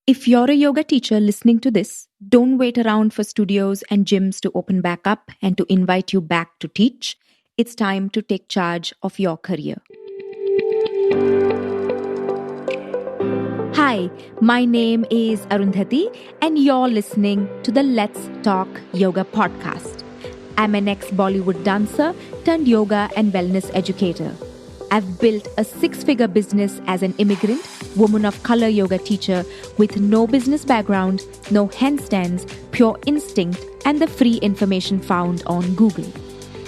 If you're a yoga teacher listening to this, don't wait around for studios and gyms to open back up and to invite you back to teach. It's time to take charge of your career. Hi, my name is Arundhati, and you're listening to the Let's Talk Yoga podcast. I'm an ex-Bollywood dancer turned yoga and wellness educator. I've built a 6-figure business as an immigrant, woman of color yoga teacher with no business background, no handstands, pure instinct, and the free information found on Google.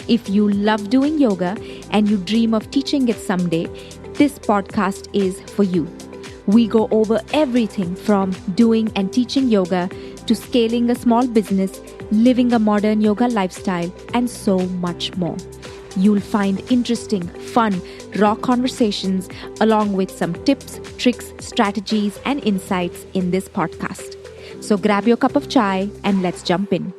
If you love doing yoga and you dream of teaching it someday, this podcast is for you. We go over everything from doing and teaching yoga to scaling a small business, living a modern yoga lifestyle, and so much more. You'll find interesting, fun, raw conversations along with some tips, tricks, strategies, and insights in this podcast. So grab your cup of chai and let's jump in.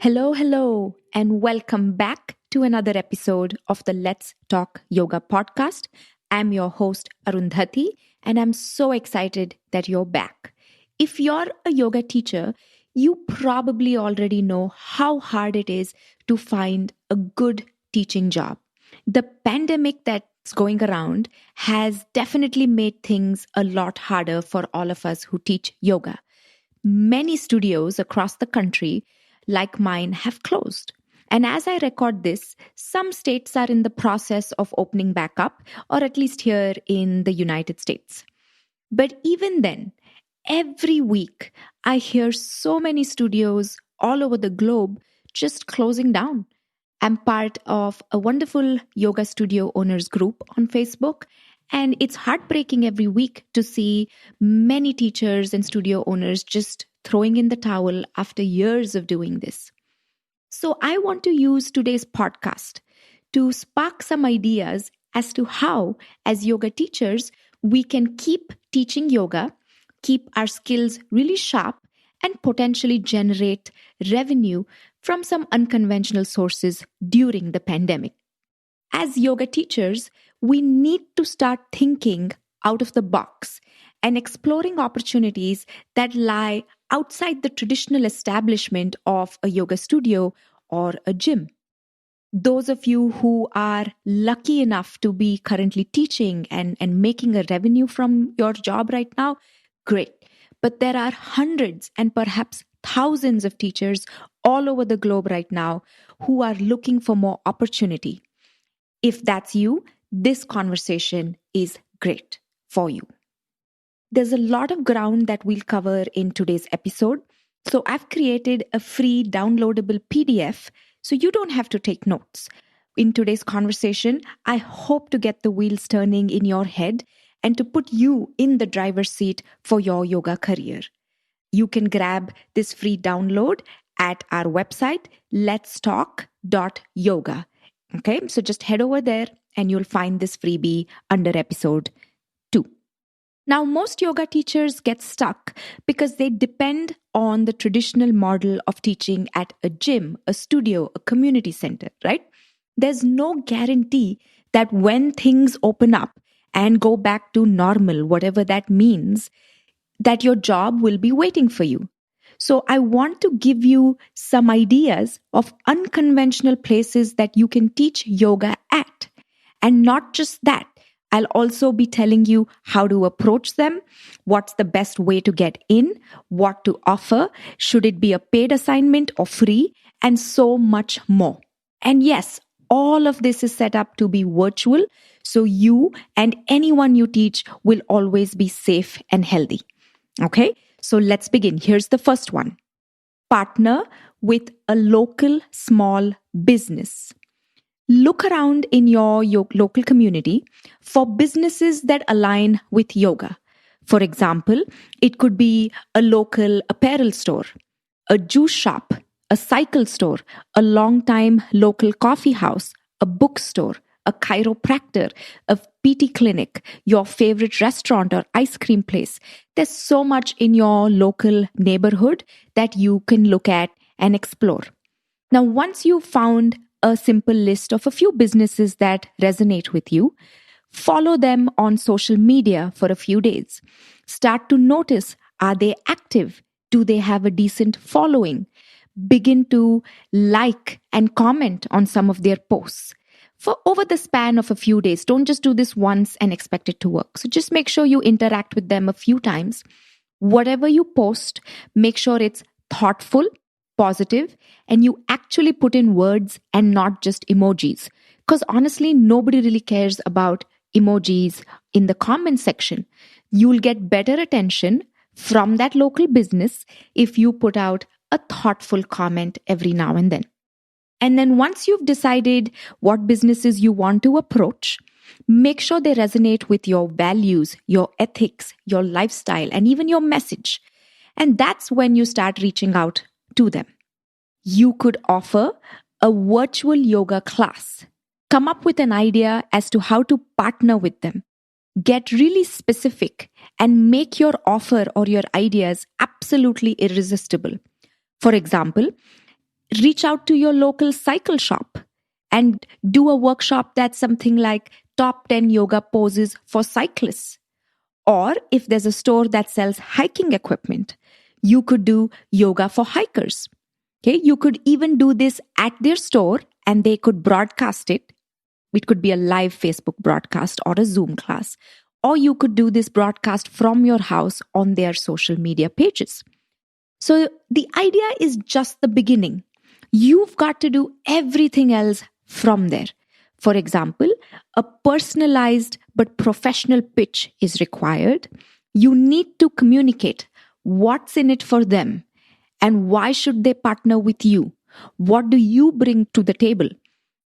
Hello, and welcome back to another episode of the Let's Talk Yoga podcast. I'm your host, Arundhati, and I'm so excited that you're back. If you're a yoga teacher, you probably already know how hard it is to find a good teaching job. The pandemic that's going around has definitely made things a lot harder for all of us who teach yoga. Many studios across the country, like mine, have closed. And as I record this, some states are in the process of opening back up, or at least here in the United States. But even then, every week, I hear so many studios all over the globe just closing down. I'm part of a wonderful yoga studio owners group on Facebook, and it's heartbreaking every week to see many teachers and studio owners just throwing in the towel after years of doing this. So I want to use today's podcast to spark some ideas as to how, as yoga teachers, we can keep teaching yoga, keep our skills really sharp, and potentially generate revenue from some unconventional sources during the pandemic. As yoga teachers, we need to start thinking out of the box and exploring opportunities that lie outside the traditional establishment of a yoga studio or a gym. Those of you who are lucky enough to be currently teaching and making a revenue from your job right now, great. But there are hundreds and perhaps thousands of teachers all over the globe right now who are looking for more opportunity. If that's you, this conversation is great for you. There's a lot of ground that we'll cover in today's episode. So I've created a free downloadable PDF so you don't have to take notes. In today's conversation, I hope to get the wheels turning in your head and to put you in the driver's seat for your yoga career. You can grab this free download at our website, letstalk.yoga. Okay, so just head over there and you'll find this freebie under episode 2. Now, most yoga teachers get stuck because they depend on the traditional model of teaching at a gym, a studio, a community center, right? There's no guarantee that when things open up and go back to normal, whatever that means, that your job will be waiting for you. So I want to give you some ideas of unconventional places that you can teach yoga at. And not just that, I'll also be telling you how to approach them, what's the best way to get in, what to offer, should it be a paid assignment or free, and so much more. And yes, all of this is set up to be virtual, so you and anyone you teach will always be safe and healthy. Okay, so let's begin. Here's the first one. Partner with a local small business. Look around in your local community for businesses that align with yoga. For example, it could be a local apparel store, a juice shop, a cycle store, a long-time local coffee house, a bookstore, a chiropractor, a PT clinic, your favorite restaurant or ice cream place. There's so much in your local neighborhood that you can look at and explore. Now, once you've found a simple list of a few businesses that resonate with you, Follow them on social media for a few days. Start to notice, are they active? Do they have a decent following? Begin to like and comment on some of their posts. For over the span of a few days, don't just do this once and expect it to work. So just make sure you interact with them a few times. Whatever you post, make sure it's thoughtful, positive, and you actually put in words and not just emojis. Because honestly, nobody really cares about emojis in the comment section. You'll get better attention from that local business if you put out a thoughtful comment every now and then. And then once you've decided what businesses you want to approach, make sure they resonate with your values, your ethics, your lifestyle, and even your message. And that's when you start reaching out to them. You could offer a virtual yoga class. Come up with an idea as to how to partner with them. Get really specific and make your offer or your ideas absolutely irresistible. For example, reach out to your local cycle shop and do a workshop that's something like top 10 yoga poses for cyclists. Or if there's a store that sells hiking equipment, you could do yoga for hikers. Okay, you could even do this at their store and they could broadcast it. It could be a live Facebook broadcast or a Zoom class. Or you could do this broadcast from your house on their social media pages. So the idea is just the beginning. You've got to do everything else from there. For example, a personalized but professional pitch is required. You need to communicate what's in it for them and why should they partner with you. What do you bring to the table?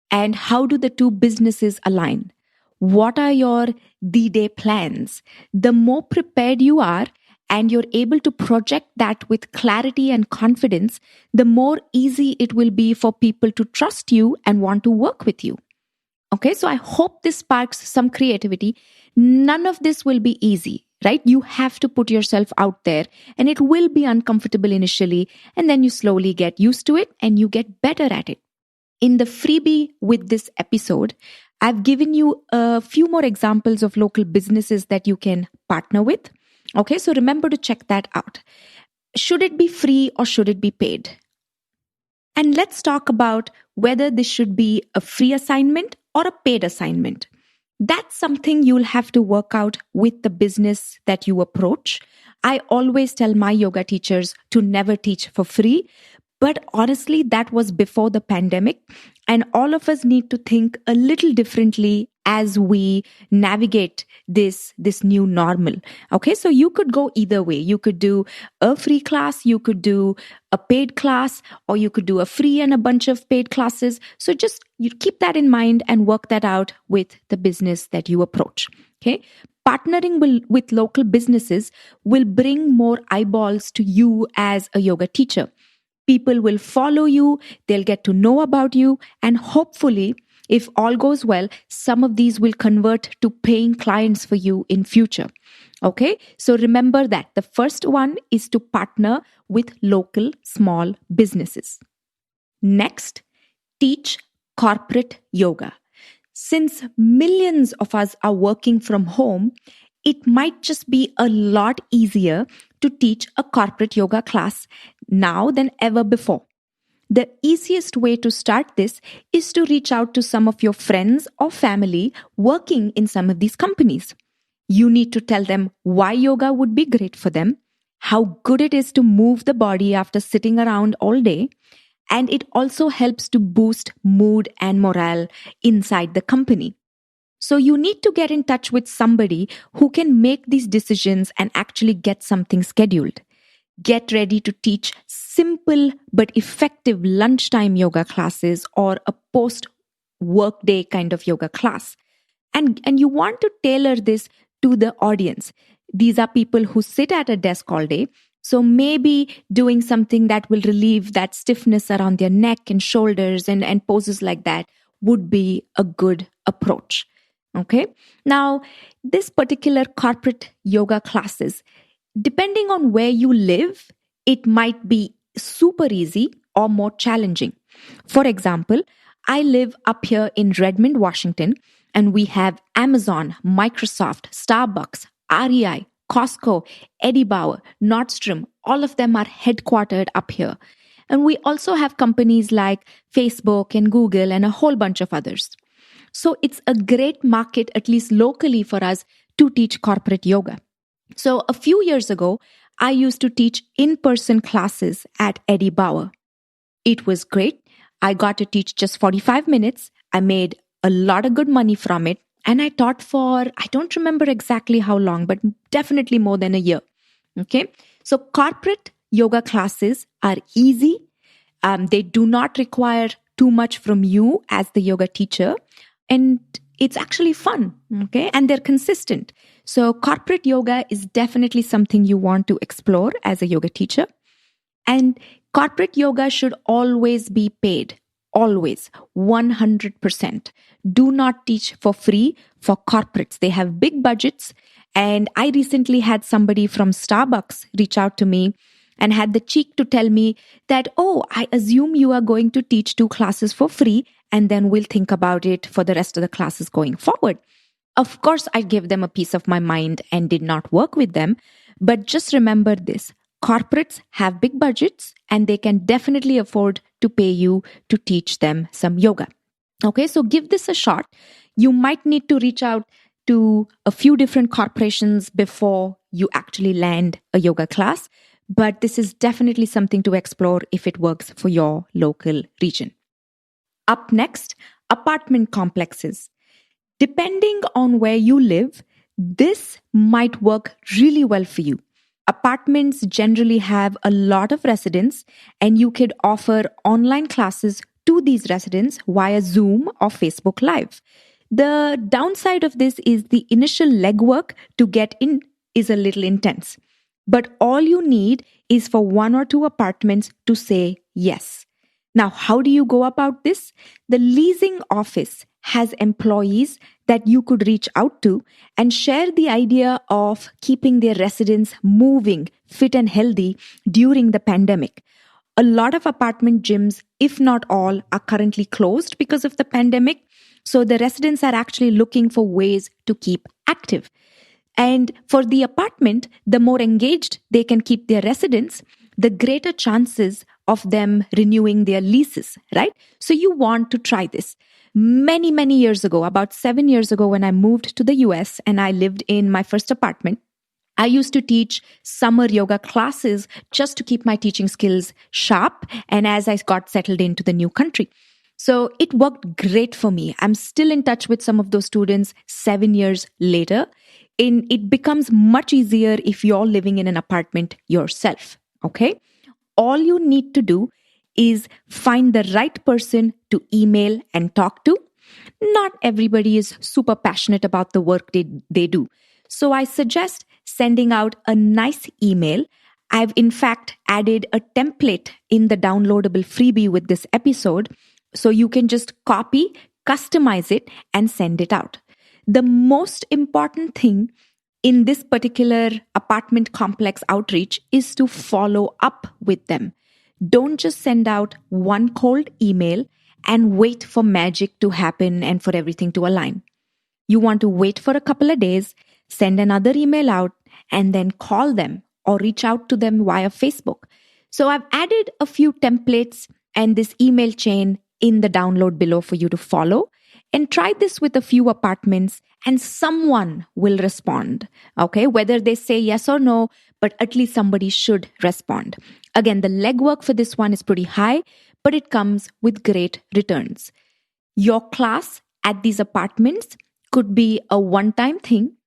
And how do the two businesses align? What are your D-Day plans? The more prepared you are, and you're able to project that with clarity and confidence, the more easy it will be for people to trust you and want to work with you. Okay, so I hope this sparks some creativity. None of this will be easy, right? You have to put yourself out there and it will be uncomfortable initially, and then you slowly get used to it and you get better at it. In the freebie with this episode, I've given you a few more examples of local businesses that you can partner with. Okay, so remember to check that out. Should it be free or should it be paid? And let's talk about whether this should be a free assignment or a paid assignment. That's something you'll have to work out with the business that you approach. I always tell my yoga teachers to never teach for free. But honestly, that was before the pandemic. And all of us need to think a little differently as we navigate this new normal. Okay, so you could go either way. You could do a free class, you could do a paid class, or you could do a free and a bunch of paid classes. So just you keep that in mind and work that out with the business that you approach. Okay. Partnering with local businesses will bring more eyeballs to you as a yoga teacher. People will follow you, they'll get to know about you, and hopefully, if all goes well, some of these will convert to paying clients for you in future. Okay, so remember that the first one is to partner with local small businesses. Next, teach corporate yoga. Since millions of us are working from home, it might just be a lot easier to teach a corporate yoga class now than ever before. The easiest way to start this is to reach out to some of your friends or family working in some of these companies. You need to tell them why yoga would be great for them, how good it is to move the body after sitting around all day, and it also helps to boost mood and morale inside the company. So you need to get in touch with somebody who can make these decisions and actually get something scheduled. Get ready to teach simple but effective lunchtime yoga classes or a post-workday kind of yoga class. And you want to tailor this to the audience. These are people who sit at a desk all day. So maybe doing something that will relieve that stiffness around their neck and shoulders and poses like that would be a good approach. Okay. Now, this particular corporate yoga classes, depending on where you live, it might be super easy or more challenging. For example, I live up here in Redmond, Washington, And we have Amazon, Microsoft, Starbucks, REI, Costco, Eddie Bauer, Nordstrom. All of them are headquartered up here. And we also have companies like Facebook and Google and a whole bunch of others. So it's a great market, at least locally, for us to teach corporate yoga. So a few years ago, I used to teach in-person classes at Eddie Bauer. It was great. I got to teach just 45 minutes. I made a lot of good money from it. And I taught for, I don't remember exactly how long, but definitely more than a year. Okay. So corporate yoga classes are easy. They do not require too much from you as the yoga teacher. And it's actually fun. Okay. And they're consistent. So corporate yoga is definitely something you want to explore as a yoga teacher. And corporate yoga should always be paid. Always. 100%. Do not teach for free for corporates. They have big budgets. And I recently had somebody from Starbucks reach out to me and had the cheek to tell me that, oh, I assume you are going to teach 2 classes for free, and then we'll think about it for the rest of the classes going forward. Of course, I gave them a piece of my mind and did not work with them. But just remember this. Corporates have big budgets and they can definitely afford to pay you to teach them some yoga. Okay, so give this a shot. You might need to reach out to a few different corporations before you actually land a yoga class. But this is definitely something to explore if it works for your local region. Up next, apartment complexes. Depending on where you live, this might work really well for you. Apartments generally have a lot of residents, and you could offer online classes to these residents via Zoom or Facebook Live. The downside of this is the initial legwork to get in is a little intense. But all you need is for 1 or 2 apartments to say yes. Now, how do you go about this? The leasing office has employees that you could reach out to and share the idea of keeping their residents moving, fit and healthy during the pandemic. A lot of apartment gyms, if not all, are currently closed because of the pandemic. So the residents are actually looking for ways to keep active. And for the apartment, the more engaged they can keep their residents, the greater chances of them renewing their leases, right? So you want to try this. Many, many years ago, about 7 years ago, when I moved to the US and I lived in my first apartment, I used to teach summer yoga classes just to keep my teaching skills sharp and as I got settled into the new country. So it worked great for me. I'm still in touch with some of those students 7 years later. It becomes much easier if you're living in an apartment yourself. Okay? All you need to do is find the right person to email and talk to. Not everybody is super passionate about the work they do. So I suggest sending out a nice email. I've in fact added a template in the downloadable freebie with this episode. So you can just copy, customize it, and send it out. The most important thing in this particular apartment complex outreach is to follow up with them. Don't just send out one cold email and wait for magic to happen and for everything to align. You want to wait for a couple of days, send another email out, and then call them or reach out to them via Facebook. So I've added a few templates and this email chain in the download below for you to follow. And try this with a few apartments and someone will respond. Okay, whether they say yes or no, but at least somebody should respond. Again, the legwork for this one is pretty high, but it comes with great returns. Your class at these apartments could be a one-time thing,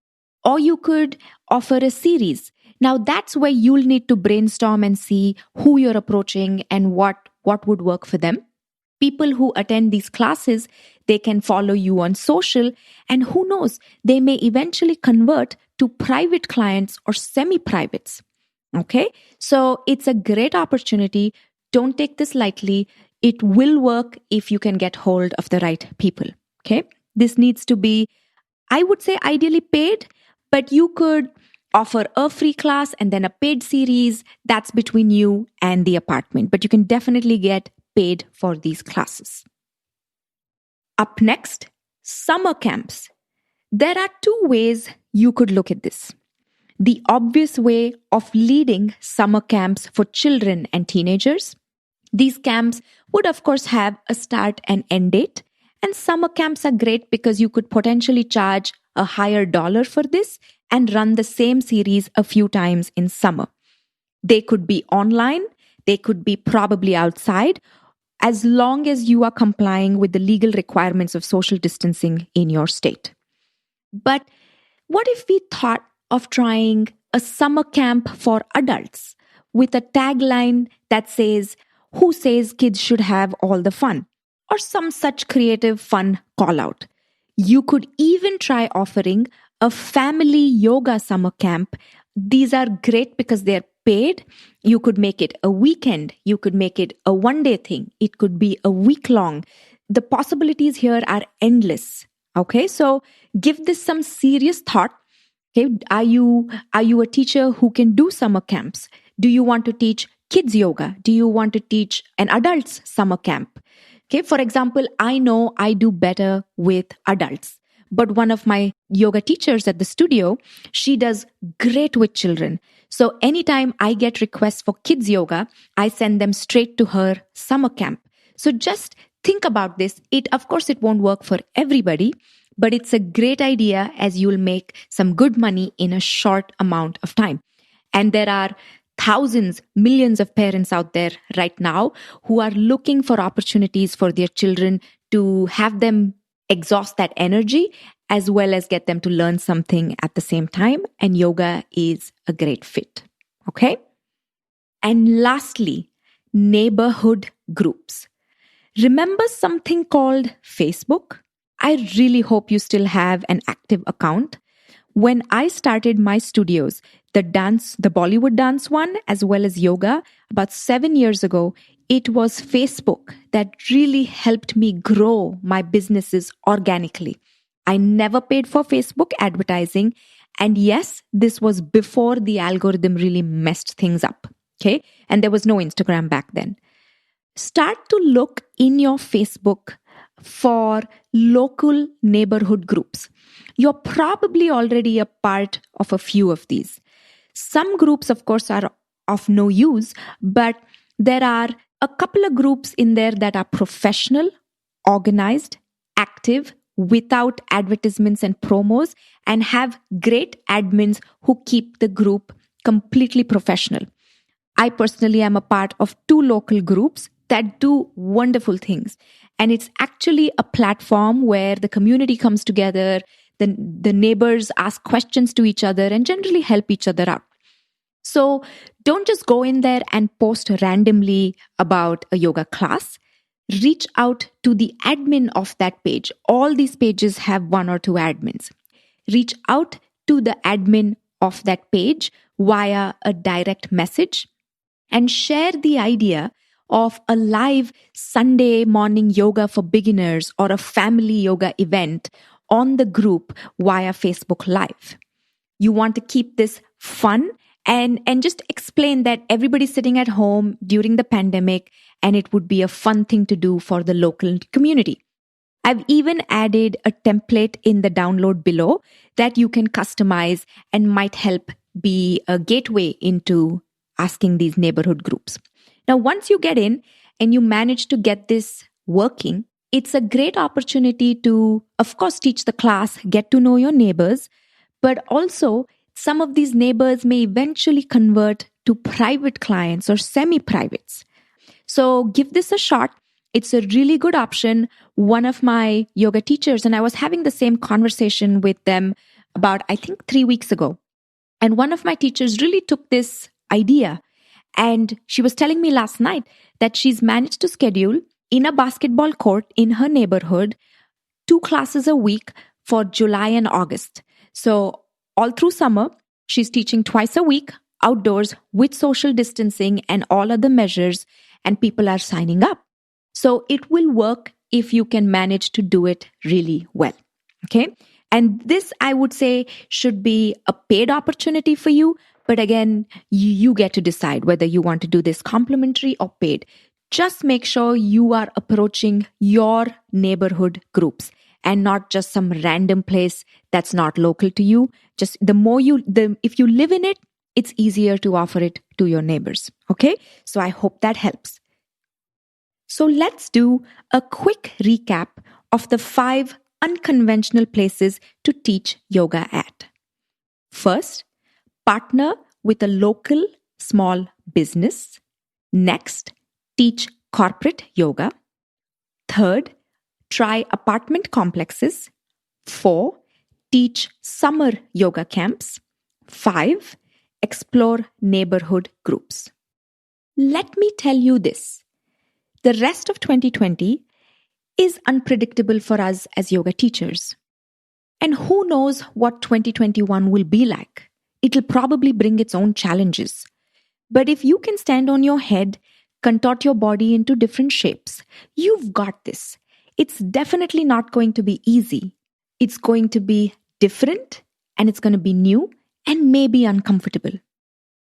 or you could offer a series. Now that's where you'll need to brainstorm and see who you're approaching and what would work for them. People who attend these classes, they can follow you on social, and who knows, they may eventually convert to private clients or semi-privates. Okay, so it's a great opportunity. Don't take this lightly. It will work if you can get hold of the right people. Okay, this needs to be, I would say, ideally paid, but you could offer a free class and then a paid series. That's between you and the apartment, but you can definitely get paid for these classes. Up next, Summer camps. There are two ways you could look at this. The obvious way of leading summer camps for children and teenagers. These camps would, of course, have a start and end date. And summer camps are great because you could potentially charge a higher dollar for this and run the same series a few times in summer. They could be online, they could be probably outside, as long as you are complying with the legal requirements of social distancing in your state. But what if we thought of trying a summer camp for adults with a tagline that says, "Who says kids should have all the fun?" or some such creative fun call out. You could even try offering a family yoga summer camp. These are great because they're paid. You could make it a weekend. You could make it a one-day thing. It could be a week long. The possibilities here are endless. Okay, so give this some serious thought. Okay, are you a teacher who can do summer camps? Do you want to teach kids yoga? Do you want to teach an adults summer camp? Okay, for example, I know I do better with adults, but one of my yoga teachers at the studio, she does great with children. So anytime I get requests for kids yoga, I send them straight to her summer camp. So just think about this. Of course, it won't work for everybody, but it's a great idea as you'll make some good money in a short amount of time. And there are thousands, millions of parents out there right now who are looking for opportunities for their children to have them exhaust that energy as well as get them to learn something at the same time. And yoga is a great fit. Okay? And lastly, neighborhood groups. Remember something called Facebook? I really hope you still have an active account. When I started my studios, the Bollywood dance one, as well as yoga, about 7 years ago, it was Facebook that really helped me grow my businesses organically. I never paid for Facebook advertising. And yes, this was before the algorithm really messed things up. Okay. And there was no Instagram back then. Start to look in your Facebook for local neighborhood groups. You're probably already a part of a few of these. Some groups, of course, are of no use, but there are a couple of groups in there that are professional, organized, active, without advertisements and promos, and have great admins who keep the group completely professional. I personally am a part of 2 local groups that do wonderful things. And it's actually a platform where the community comes together, the neighbors ask questions to each other and generally help each other out. So don't just go in there and post randomly about a yoga class. Reach out to the admin of that page. All these pages have 1 or 2 admins. Reach out to the admin of that page via a direct message and share the idea of a live Sunday morning yoga for beginners or a family yoga event on the group via Facebook Live. You want to keep this fun and just explain that everybody's sitting at home during the pandemic and it would be a fun thing to do for the local community. I've even added a template in the download below that you can customize and might help be a gateway into asking these neighborhood groups. Now, once you get in and you manage to get this working, it's a great opportunity to, of course, teach the class, get to know your neighbors, but also some of these neighbors may eventually convert to private clients or semi-privates. So give this a shot. It's a really good option. One of my yoga teachers, and I was having the same conversation with them about, I think, 3 weeks ago. And one of my teachers really took this idea. And she was telling me last night that she's managed to schedule in a basketball court in her neighborhood 2 classes a week for July and August. So all through summer, she's teaching twice a week outdoors with social distancing and all other measures, and people are signing up. So it will work if you can manage to do it really well. Okay. And this, I would say, should be a paid opportunity for you. But again, you get to decide whether you want to do this complimentary or paid. Just make sure you are approaching your neighborhood groups and not just some random place that's not local to you. Just if you live in it, it's easier to offer it to your neighbors. Okay. So I hope that helps. So let's do a quick recap of the 5 unconventional places to teach yoga at. First, partner with a local small business. Next, teach corporate yoga. Third, try apartment complexes. 4, teach summer yoga camps. 5, explore neighborhood groups. Let me tell you this. The rest of 2020 is unpredictable for us as yoga teachers. And who knows what 2021 will be like? It'll probably bring its own challenges. But if you can stand on your head, contort your body into different shapes, you've got this. It's definitely not going to be easy. It's going to be different, and it's going to be new and maybe uncomfortable.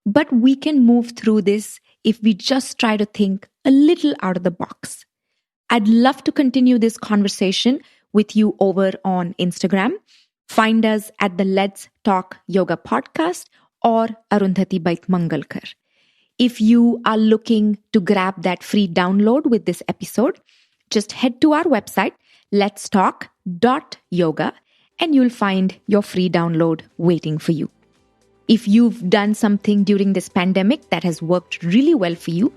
But we can move through this if we just try to think a little out of the box. I'd love to continue this conversation with you over on Instagram. Find us at the Let's Talk Yoga podcast or Arundhati Bait Mangalkar. If you are looking to grab that free download with this episode, just head to our website, letstalk.yoga, and you'll find your free download waiting for you. If you've done something during this pandemic that has worked really well for you,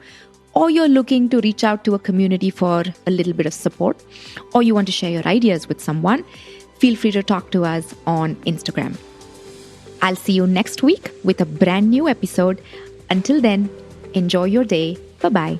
or you're looking to reach out to a community for a little bit of support, or you want to share your ideas with someone, feel free to talk to us on Instagram. I'll see you next week with a brand new episode. Until then, enjoy your day. Bye-bye.